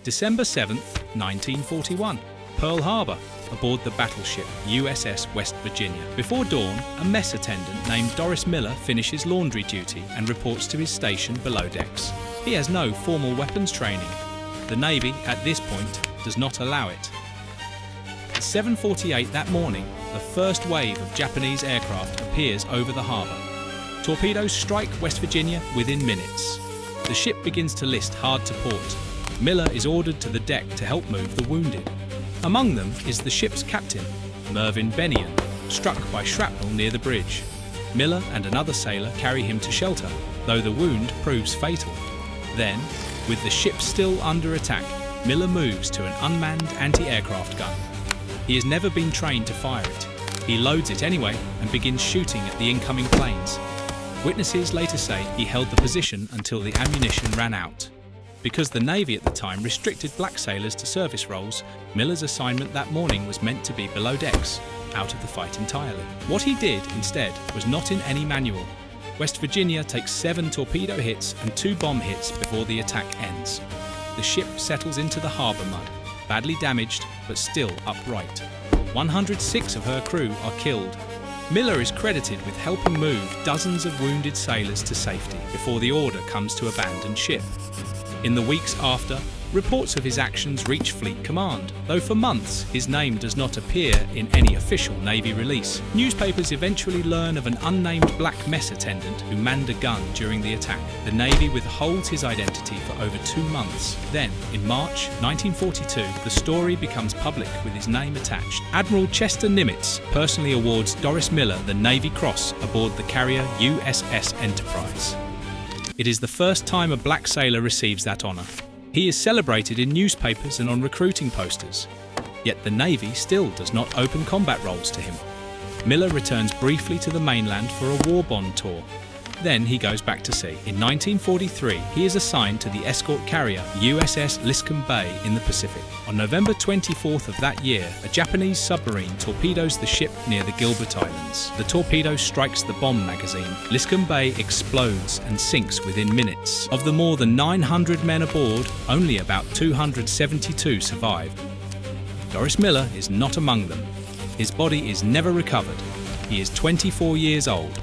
December 7th, 1941. Pearl Harbor, aboard the battleship USS West Virginia. Before dawn, a mess attendant named Doris Miller finishes laundry duty and reports to his station below decks. He has no formal weapons training. The Navy, at this point, does not allow it. At 7:48 that morning, the first wave of Japanese aircraft appears over the harbour. Torpedoes strike West Virginia within minutes. The ship begins to list hard to port. Miller is ordered to the deck to help move the wounded. Among them is the ship's captain, Mervyn Bennion, struck by shrapnel near the bridge. Miller and another sailor carry him to shelter, though the wound proves fatal. Then, with the ship still under attack, Miller moves to an unmanned anti-aircraft gun. He has never been trained to fire it. He loads it anyway and begins shooting at the incoming planes. Witnesses later say he held the position until the ammunition ran out. Because the Navy at the time restricted black sailors to service roles, Miller's assignment that morning was meant to be below decks, out of the fight entirely. What he did, instead, was not in any manual. West Virginia takes 7 torpedo hits and 2 bomb hits before the attack ends. The ship settles into the harbour mud, badly damaged but still upright. 106 of her crew are killed. Miller is credited with helping move dozens of wounded sailors to safety before the order comes to abandon ship. In the weeks after, reports of his actions reach Fleet Command, though for months his name does not appear in any official Navy release. Newspapers eventually learn of an unnamed black mess attendant who manned a gun during the attack. The Navy withholds his identity for over 2 months. Then, in March 1942, the story becomes public with his name attached. Admiral Chester Nimitz personally awards Doris Miller the Navy Cross aboard the carrier USS Enterprise. It is the first time a black sailor receives that honour. He is celebrated in newspapers and on recruiting posters. Yet the Navy still does not open combat roles to him. Miller returns briefly to the mainland for a war bond tour. Then he goes back to sea. In 1943, he is assigned to the escort carrier USS Liscombe Bay in the Pacific. On November 24th of that year, a Japanese submarine torpedoes the ship near the Gilbert Islands. The torpedo strikes the bomb magazine. Liscombe Bay explodes and sinks within minutes. Of the more than 900 men aboard, only about 272 survived. Doris Miller is not among them. His body is never recovered. He is 24 years old.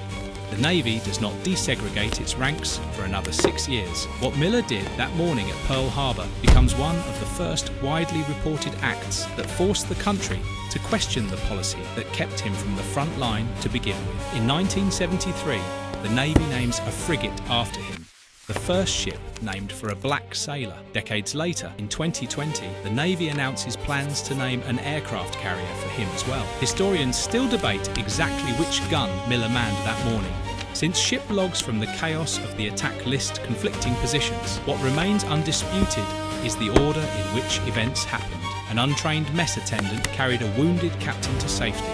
The Navy does not desegregate its ranks for another 6 years. What Miller did that morning at Pearl Harbor becomes one of the first widely reported acts that forced the country to question the policy that kept him from the front line to begin with. In 1973, the Navy names a frigate after him, the first ship named for a black sailor. Decades later, in 2020, the Navy announces plans to name an aircraft carrier for him as well. Historians still debate exactly which gun Miller manned that morning. Since ship logs from the chaos of the attack list conflicting positions, what remains undisputed is the order in which events happened. An untrained mess attendant carried a wounded captain to safety,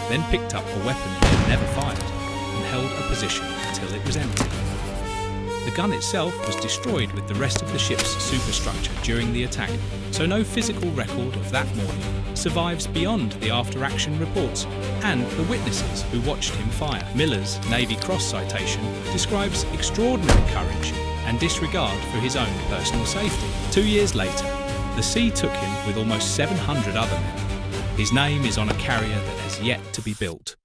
then picked up a weapon he had never fired and held a position until it was empty. The gun itself was destroyed with the rest of the ship's superstructure during the attack, so no physical record of that morning survives beyond the after-action reports and the witnesses who watched him fire. Miller's Navy Cross citation describes extraordinary courage and disregard for his own personal safety. 2 years later, the sea took him with almost 700 other men. His name is on a carrier that has yet to be built.